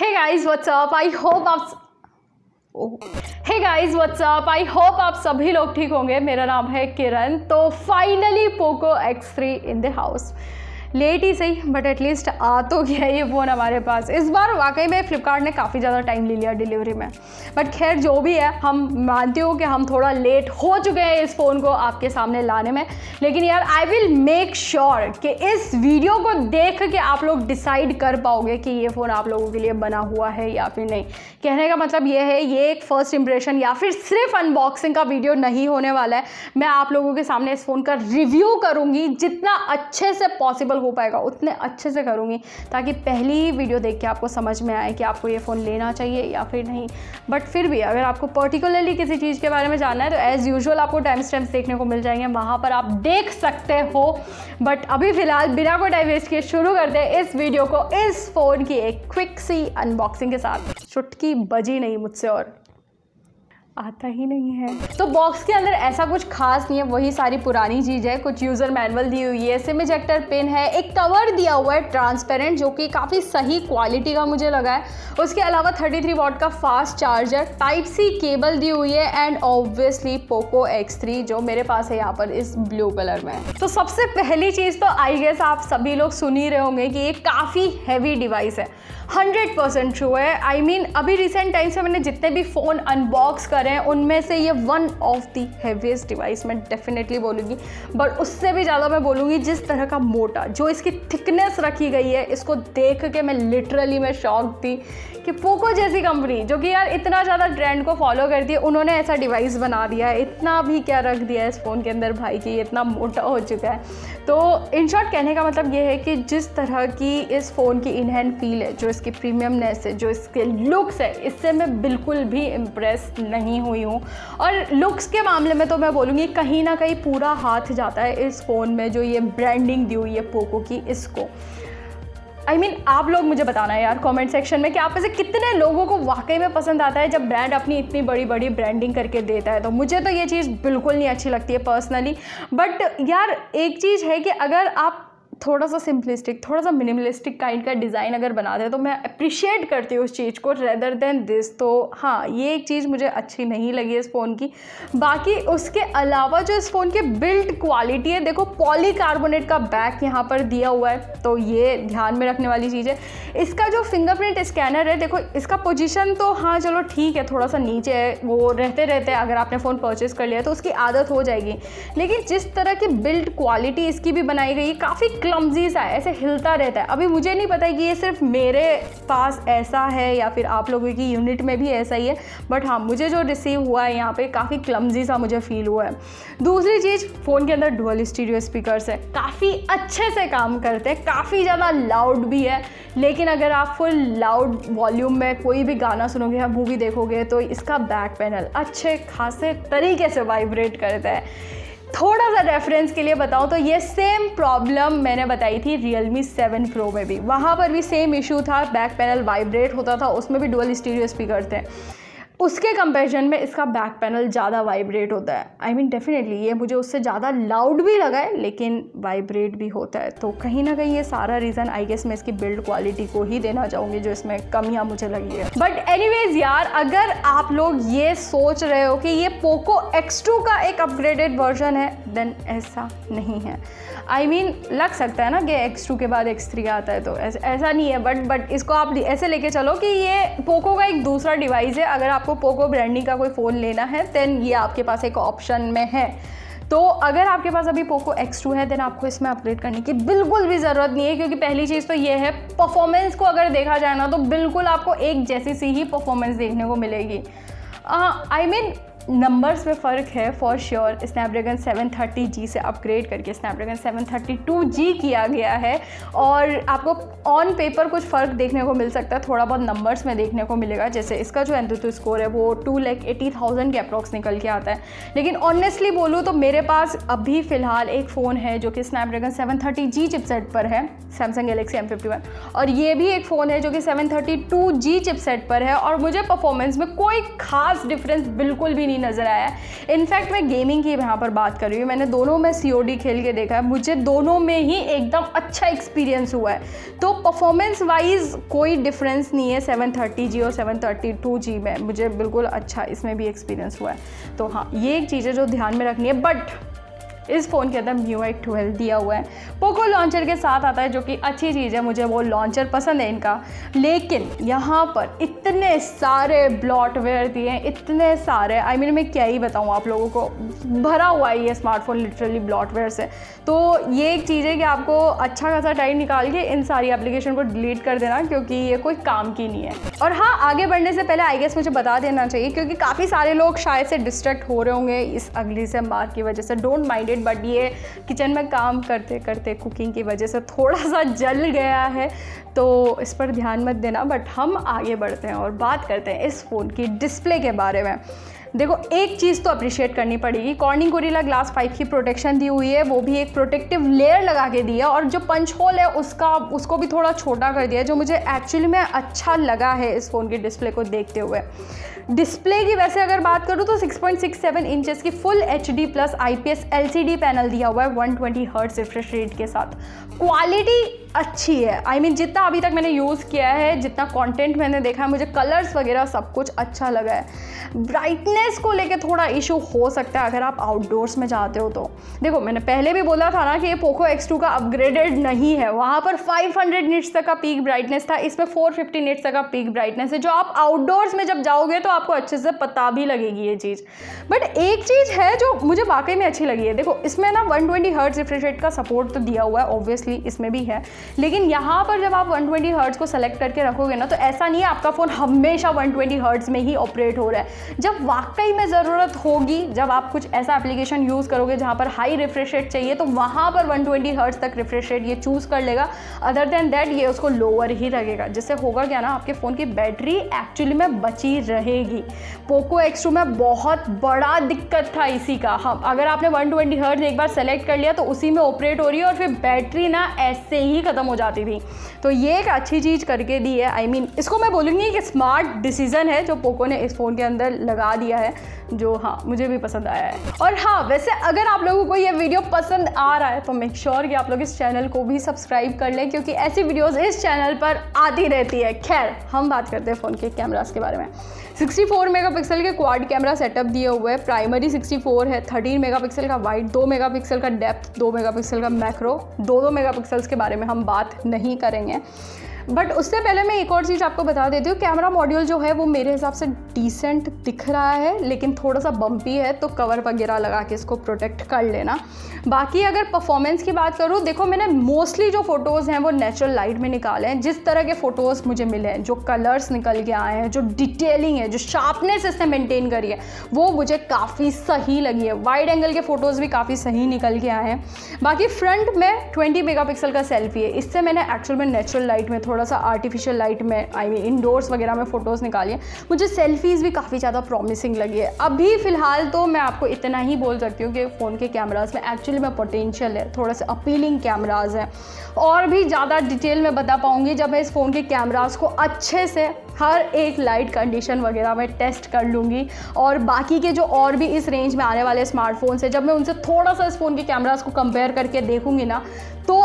Hey guys what's up, I hope आप सभी लोग ठीक होंगे। मेरा नाम है किरण। तो finally Poco X3 in the house. Late ही सही बट एटलीस्ट आ तो गया ये फ़ोन हमारे पास। इस बार वाकई में फ्लिपकार्ट ने काफ़ी ज़्यादा टाइम ले लिया डिलीवरी में, बट खैर जो भी है, हम मानती हूँ कि हम थोड़ा लेट हो चुके हैं इस फ़ोन को आपके सामने लाने में। लेकिन यार आई विल मेक श्योर कि इस वीडियो को देख के आप लोग डिसाइड कर पाओगे कि ये फ़ोन आप लोगों के लिए बना हुआ है या फिर नहीं। कहने का मतलब ये है, ये एक फ़र्स्ट इंप्रेशन या फिर सिर्फ अनबॉक्सिंग का वीडियो नहीं होने वाला है। मैं आप लोगों के सामने इस फ़ोन का रिव्यू करूँगी, जितना अच्छे से पॉसिबल हो पाएगा उतने अच्छे से करूँगी, ताकि पहली ही वीडियो देख के आपको समझ में आए कि आपको ये फ़ोन लेना चाहिए या फिर नहीं। बट फिर भी अगर आपको पर्टिकुलरली किसी चीज़ के बारे में जानना है तो एज़ यूजुअल आपको टाइम स्टैम्प्स देखने को मिल जाएंगे, वहाँ पर आप देख सकते हो। बट अभी फ़िलहाल बिना कोई टाइम वेस्ट किए शुरू करते हैं इस वीडियो को इस फ़ोन की एक क्विक सी अनबॉक्सिंग के साथ। चुटकी बजी नहीं मुझसे और आता ही नहीं है। तो बॉक्स के अंदर ऐसा कुछ खास नहीं है, वही सारी पुरानी चीज़ है। कुछ यूज़र मैनुअल दी हुई है, सिम इजेक्टर पिन है, एक कवर दिया हुआ है ट्रांसपेरेंट जो कि काफ़ी सही क्वालिटी का मुझे लगा है। उसके अलावा 33 वॉट का fast charger, type C cable दी हुई है एंड ऑब्वियसली पोको X3 जो मेरे पास है यहाँ पर इस ब्लू कलर में। तो सबसे पहली चीज़ तो आई गेस आप सभी लोग सुन ही रहे होंगे कि ये काफ़ी हैवी डिवाइस है। 100% ट्रू है। आई मीन अभी रिसेंट टाइम से मैंने जितने भी फ़ोन अनबॉक्स करे हैं उनमें से ये one of the heaviest device मैं डेफिनेटली बोलूँगी। बट उससे भी ज़्यादा मैं बोलूँगी जिस तरह का मोटा जो इसकी थिकनेस रखी गई है, इसको देख के मैं लिटरली मैं शॉक थी कि पोको जैसी कंपनी जो कि यार इतना ज़्यादा ट्रेंड को फॉलो करती है, उन्होंने ऐसा डिवाइस बना दिया है। इतना भी क्या रख दिया है इस फ़ोन के अंदर भाई कि ये इतना मोटा हो चुका है। तो इन शॉर्ट कहने का मतलब ये है कि जिस तरह की इस फ़ोन की इन हैंड फील है, जो इसकी प्रीमियमनेस है, जो इसके लुक्स है, इससे मैं बिल्कुल भी इम्प्रेस नहीं हुई हूँ। और लुक्स के मामले में तो मैं बोलूँगी कहीं ना कहीं पूरा हाथ जाता है इस फ़ोन में जो ये ब्रांडिंग दी हुई है पोको की इसको। आई मीन आप लोग मुझे बताना है यार कमेंट सेक्शन में कि आप में से कितने लोगों को वाकई में पसंद आता है जब ब्रांड अपनी इतनी बड़ी बड़ी ब्रांडिंग करके देता है। तो मुझे तो ये चीज़ बिल्कुल नहीं अच्छी लगती है पर्सनली। बट यार एक चीज़ है कि अगर आप थोड़ा सा सिंपलिस्टिक, थोड़ा सा मिनिमलिस्टिक काइंड का डिज़ाइन अगर बनाते हैं तो मैं अप्रिशिएट करती हूँ उस चीज़ को रेदर देन दिस। तो हाँ, ये एक चीज़ मुझे अच्छी नहीं लगी इस फ़ोन की। बाकी उसके अलावा जो इस फ़ोन की बिल्ड क्वालिटी है, देखो पॉलीकार्बोनेट का बैक यहाँ पर दिया हुआ है, तो ये ध्यान में रखने वाली चीज़ है। इसका जो फिंगरप्रिंट स्कैनर है, देखो इसका पोजीशन तो हाँ चलो ठीक है, थोड़ा सा नीचे है, वो रहते रहते अगर आपने फ़ोन परचेज़ कर लिया तो उसकी आदत हो जाएगी। लेकिन जिस तरह की बिल्ड क्वालिटी इसकी भी बनाई गई है, काफ़ी क्लमजी सा है, ऐसे हिलता रहता है। अभी मुझे नहीं पता कि ये सिर्फ मेरे पास ऐसा है या फिर आप लोगों की यूनिट में भी ऐसा ही है, बट हाँ मुझे जो रिसीव हुआ है यहाँ पे काफ़ी क्लमजी सा मुझे फील हुआ है। दूसरी चीज़, फ़ोन के अंदर डुअल स्टीरियो स्पीकर्स है, काफ़ी अच्छे से काम करते हैं, काफ़ी ज़्यादा लाउड भी है। लेकिन अगर आप फुल लाउड वॉल्यूम में कोई भी गाना सुनोगे या मूवी देखोगे तो इसका बैक पैनल अच्छे खासे तरीके से वाइब्रेट करता है। थोड़ा सा रेफरेंस के लिए बताऊं तो ये सेम प्रॉब्लम मैंने बताई थी Realme 7 Pro में भी। वहाँ पर भी सेम इशू था, बैक पैनल वाइब्रेट होता था, उसमें भी डुअल स्टीरियो स्पीकर थे। उसके कंपैरिजन में इसका बैक पैनल ज़्यादा वाइब्रेट होता है। आई मीन डेफिनेटली ये मुझे उससे ज़्यादा लाउड भी लगा है लेकिन वाइब्रेट भी होता है। तो कहीं ना कहीं ये सारा रीज़न आई गेस मैं इसकी बिल्ड क्वालिटी को ही देना चाहूँगी जो इसमें कमियाँ मुझे लगी है। बट एनीवेज यार, अगर आप लोग ये सोच रहे हो कि ये पोको X2 का एक अपग्रेडेड वर्जन है, देन ऐसा नहीं है। आई मीन लग सकता है ना कि X2 के बाद X3 आता है, तो ऐसा नहीं है। बट इसको आप ऐसे लेके चलो कि ये पोको का एक दूसरा डिवाइस है। अगर आपको पोको ब्रांडिंग का कोई फ़ोन लेना है देन ये आपके पास एक ऑप्शन में है। तो अगर आपके पास अभी पोको X2 है देन आपको इसमें अपग्रेड करने की बिल्कुल भी ज़रूरत नहीं है, क्योंकि पहली चीज़ तो ये है, परफॉर्मेंस को अगर देखा जाए ना तो बिल्कुल आपको एक जैसी सी ही परफॉर्मेंस देखने को मिलेगी। आई मीन नंबर्स में फ़र्क है फॉर श्योर। स्नैपड्रैगन 730G से अपग्रेड करके स्नैपड्रैगन 732G किया गया है और आपको ऑन पेपर कुछ फ़र्क देखने को मिल सकता है, थोड़ा बहुत नंबर्स में देखने को मिलेगा। जैसे इसका जो एंथुथु स्कोर है वो 2,80,000 के अप्रॉक्स निकल के आता है। लेकिन ऑनेस्टली बोलूँ तो मेरे पास अभी फ़िलहाल एक फ़ोन है जो कि स्नैपड्रैगन 730G चिपसेट पर है, सैमसंग गैलेक्सी M51, और ये भी एक फ़ोन है जो कि 732G चिपसेट पर है और मुझे परफॉर्मेंस में कोई ख़ास डिफरेंस बिल्कुल भी नहीं नज़र आया है। इनफैक्ट मैं गेमिंग की यहाँ पर बात कर रही हूँ, मैंने दोनों में COD खेल के देखा है, मुझे दोनों में ही एकदम अच्छा एक्सपीरियंस हुआ है। तो परफॉर्मेंस वाइज कोई डिफरेंस नहीं है 730G और 732G में, मुझे बिल्कुल अच्छा इसमें भी एक्सपीरियंस हुआ है। तो हाँ, ये एक चीज़ है जो ध्यान में रखनी है। बट इस फ़ोन के अंदर MIUI 12 दिया हुआ है, पोको लॉन्चर के साथ आता है, जो कि अच्छी चीज़ है, मुझे वो लॉन्चर पसंद है इनका। लेकिन यहाँ पर इतने सारे ब्लॉटवेयर दिए हैं, इतने सारे, आई मीन मैं क्या ही बताऊँ आप लोगों को, भरा हुआ है ये स्मार्टफोन लिटरली ब्लॉटवेयर से। तो ये एक चीज़ है कि आपको अच्छा खासा टाइम निकाल के इन सारी एप्लीकेशन को डिलीट कर देना, क्योंकि ये कोई काम की नहीं है। और हाँ, आगे बढ़ने से पहले आई गेस मुझे बता देना चाहिए, क्योंकि काफ़ी सारे लोग शायद से डिस्ट्रैक्ट हो रहे होंगे इस अगली से मार्क की वजह से, डोंट माइंड इट, बट ये किचन में काम करते करते कुकिंग की वजह से थोड़ा सा जल गया है, तो इस पर ध्यान मत देना। बट हम आगे बढ़ते हैं और बात करते हैं इस फ़ोन की डिस्प्ले के बारे में। देखो, एक चीज़ तो अप्रिशिएट करनी पड़ेगी, कॉर्निंग गोरिल्ला ग्लास 5 की प्रोटेक्शन दी हुई है, वो भी एक प्रोटेक्टिव लेयर लगा के दी है, और जो पंच होल है उसको भी थोड़ा छोटा कर दिया है, जो मुझे एक्चुअली में अच्छा लगा है इस फ़ोन की डिस्प्ले को देखते हुए। डिस्प्ले की वैसे अगर बात करूँ तो 6.67 इंचेस की full HD plus IPS LCD panel दिया हुआ है 120 हर्ट्ज रिफ्रेश रेट के साथ। क्वालिटी अच्छी है, आई मीन जितना अभी तक मैंने यूज़ किया है, जितना कंटेंट मैंने देखा है, मुझे कलर्स वगैरह सब कुछ अच्छा लगा है। ब्राइटनेस को लेके थोड़ा इशू हो सकता है अगर आप आउटडोर्स में जाते हो तो। देखो, मैंने पहले भी बोला था ना कि ये पोको X2 का अपग्रेडेड नहीं है, वहाँ पर 500 निट्स तक का पीक ब्राइटनेस था, इसमें 450 निट्स तक का पीक ब्राइटनेस है, जो आप आउटडोर्स में जब जाओगे तो आपको अच्छे से पता भी लगेगी ये चीज़। बट एक चीज़ है जो मुझे वाकई में अच्छी लगी है, देखो इसमें ना 120 हर्ट्ज रिफ्रेश रेट का सपोर्ट तो दिया हुआ है, ऑब्वियसली इसमें भी है, लेकिन यहाँ पर जब आप 120 हर्ट्ज को सेलेक्ट करके रखोगे ना, तो ऐसा नहीं है आपका फ़ोन हमेशा 120 हर्ट्ज में ही ऑपरेट हो रहा है। जब वाकई में ज़रूरत होगी, जब आप कुछ ऐसा एप्लीकेशन यूज़ करोगे जहाँ पर हाई रिफ्रेश रेट चाहिए, तो वहाँ पर 120 हर्ट्ज तक रिफ्रेश रेट ये चूज़ कर लेगा। अदर देन दैट ये उसको लोअर ही रखेगा, जिससे होगा क्या ना, आपके फ़ोन की बैटरी एक्चुअली में बची रहेगी। पोको X2 में बहुत बड़ा दिक्कत था इसी का। हम अगर आपने 120 हर्ट्ज एक बार सेलेक्ट कर लिया तो उसी में ऑपरेट हो रही है, और फिर बैटरी ना ऐसे ही ख़त्म हो जाती थी। तो ये एक अच्छी चीज़ करके दी है, आई मीन इसको मैं बोलूँगी कि स्मार्ट डिसीजन है जो पोको ने इस फ़ोन के अंदर लगा दिया है, जो हाँ मुझे भी पसंद आया है। और हाँ, वैसे अगर आप लोगों को ये वीडियो पसंद आ रहा है तो मेक श्योर कि आप लोग इस चैनल को भी सब्सक्राइब कर लें, क्योंकि ऐसी वीडियोस इस चैनल पर आती रहती है। खैर, हम बात करते हैं फ़ोन के कैमरास के बारे में। 64 मेगापिक्सल के क्वाड कैमरा सेटअप दिए हुए हैं, प्राइमरी 64 है, 13 मेगापिक्सल का वाइड, 2 मेगापिक्सल का डेप्थ, 2 मेगापिक्सल का मैक्रो, 2 मेगापिक्सल्स के बारे में हम बात नहीं करेंगे। बट उससे पहले मैं एक और चीज़ आपको बता देती हूँ, कैमरा मॉड्यूल जो है वो मेरे हिसाब से डिसेंट दिख रहा है, लेकिन थोड़ा सा बम्पी है, तो कवर वगैरह लगा के इसको प्रोटेक्ट कर लेना। बाकी अगर परफॉर्मेंस की बात करूँ, देखो मैंने मोस्टली जो फ़ोटोज़ हैं वो नेचुरल लाइट में निकाले हैं। जिस तरह के फ़ोटोज़ मुझे मिले हैं, जो कलर्स निकल के आए हैं, जो डिटेलिंग है, जो शार्पनेस इसने मेंटेन करी है, वो मुझे काफ़ी सही लगी है। वाइड एंगल के फ़ोटोज़ भी काफ़ी सही निकल के आए हैं। बाकी फ्रंट में 20 मेगापिक्सल का सेल्फी है, इससे मैंने एक्चुअल में नेचुरल लाइट में, थोड़ा सा आर्टिफिशियल लाइट में, आई मीन इंडोर्स वगैरह में फ़ोटोज़ निकाली है। मुझे सेल्फीज़ भी काफ़ी ज़्यादा प्रॉमिसिंग लगी है। अभी फ़िलहाल तो मैं आपको इतना ही बोल सकती हूँ कि फ़ोन के कैमराज़ में एक्चुअली में पोटेंशियल है, थोड़ा सा अपीलिंग कैमराज़ हैं। और भी ज़्यादा डिटेल में बता पाऊँगी जब मैं इस फ़ोन के कैमराज़ को अच्छे से हर एक लाइट कंडीशन वगैरह में टेस्ट कर लूँगी, और बाकी के जो और भी इस रेंज में आने वाले स्मार्टफोन्स हैं, जब मैं उनसे थोड़ा सा इस फ़ोन के कैमराज़ को कंपेयर करके देखूँगी ना, तो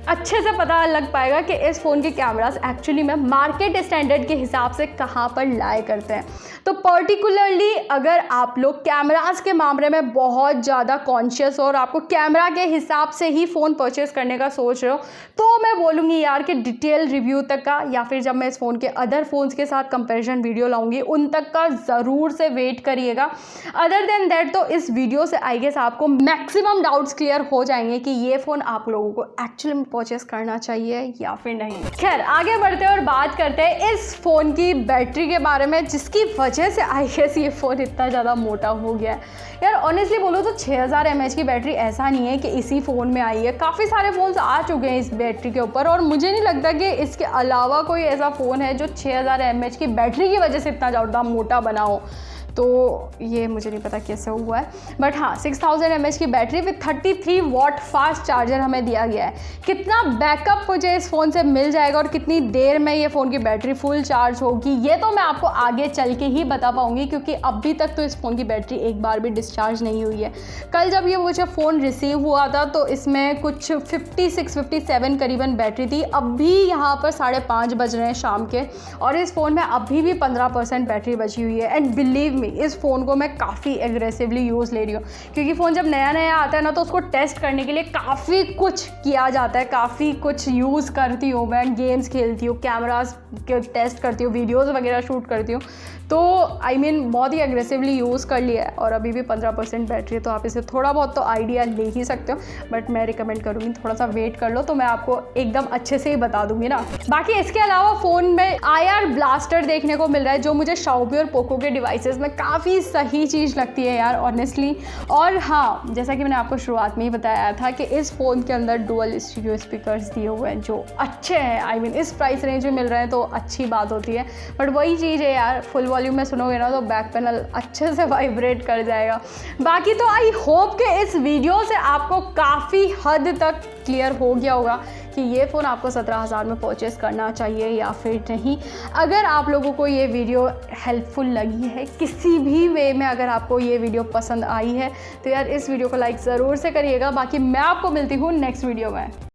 अच्छे से पता लग पाएगा कि इस फ़ोन के कैमरास एक्चुअली में मार्केट स्टैंडर्ड के हिसाब से कहाँ पर लाए करते हैं। तो पर्टिकुलरली अगर आप लोग कैमरास के मामले में बहुत ज़्यादा कॉन्शियस हो और आपको कैमरा के हिसाब से ही फ़ोन परचेज़ करने का सोच रहे हो, तो मैं बोलूँगी यार कि डिटेल रिव्यू तक का, या फिर जब मैं इस फ़ोन के अदर फ़ोन्स के साथ कंपैरिजन वीडियो लाऊंगी उन तक का ज़रूर से वेट करिएगा। अदर देन दैट तो इस वीडियो से आई गेस आपको मैक्सिमम डाउट्स क्लियर हो जाएंगे कि ये फ़ोन आप लोगों को एक्चुअली में परचेस करना चाहिए या फिर नहीं। खैर, आगे बढ़ते हैं और बात करते हैं इस फ़ोन की बैटरी के बारे में, जिसकी वजह से आई गेस ये फ़ोन इतना ज़्यादा मोटा हो गया है। यार ऑनेस्टली बोलो तो 6000 mAh की बैटरी ऐसा नहीं है कि इसी फ़ोन में आई है, काफ़ी सारे फ़ोन्स आ चुके हैं इस बैटरी के ऊपर, और मुझे नहीं लगता कि इसके अलावा कोई ऐसा फ़ोन है जो 6000 mAh की बैटरी की वजह से इतना ज़्यादा मोटा बना हो। तो ये मुझे नहीं पता कैसे हुआ है, बट हाँ 6000 mAh की battery with 33 watt fast charger हमें दिया गया है। कितना बैकअप मुझे इस फ़ोन से मिल जाएगा और कितनी देर में ये फ़ोन की बैटरी फुल चार्ज होगी, ये तो मैं आपको आगे चल के ही बता पाऊँगी, क्योंकि अभी तक तो इस फ़ोन की बैटरी एक बार भी डिस्चार्ज नहीं हुई है। कल जब ये मुझे फ़ोन रिसीव हुआ था तो इसमें कुछ 56-57 करीबन बैटरी थी। अभी यहाँ पर 5:30 बज रहे हैं शाम के और इस फ़ोन में अभी भी 15% बैटरी बची हुई है। एंड बिलीव मी, इस फ़ोन को मैं काफ़ी एग्रेसिवली यूज़ ले रही हूँ, क्योंकि फ़ोन जब नया नया आता है ना तो उसको टेस्ट करने के लिए काफ़ी कुछ किया जाता है, काफ़ी कुछ यूज़ करती हूँ मैं, गेम्स खेलती हूँ, कैमरास के टेस्ट करती हूँ, वीडियोज़ वगैरह शूट करती हूँ। तो आई मीन बहुत ही एग्रेसिवली यूज़ कर लिया है और अभी भी 15% बैटरी है, तो आप इसे थोड़ा बहुत तो आइडिया ले ही सकते हो, बट मैं रिकमेंड करूँगी थोड़ा सा वेट कर लो, तो मैं आपको एकदम अच्छे से ही बता दूंगी ना। बाकी इसके अलावा फ़ोन में IR ब्लास्टर देखने को मिल रहा है, जो मुझे Xiaomi और पोको के डिवाइसेस में काफ़ी सही चीज़ लगती है यार ऑनेस्टली। और हाँ, जैसा कि मैंने आपको शुरुआत में ही बताया था कि इस फ़ोन के अंदर डुअल स्टीरियो स्पीकर्स दिए हुए हैं जो अच्छे हैं। आई मीन इस प्राइस रेंज में मिल रहे हैं तो अच्छी बात होती है, बट वही चीज़ है यार, फुल वॉल्यूम में सुनोगे ना तो बैक पैनल अच्छे से वाइब्रेट कर जाएगा। बाकी तो आई होप कि इस वीडियो से आपको काफ़ी हद तक क्लियर हो गया होगा कि ये फ़ोन आपको 17,000 में परचेज़ करना चाहिए या फिर नहीं। अगर आप लोगों को ये वीडियो हेल्पफुल लगी है किसी भी वे में, अगर आपको ये वीडियो पसंद आई है तो यार इस वीडियो को लाइक ज़रूर से करिएगा। बाकी मैं आपको मिलती हूँ नेक्स्ट वीडियो में।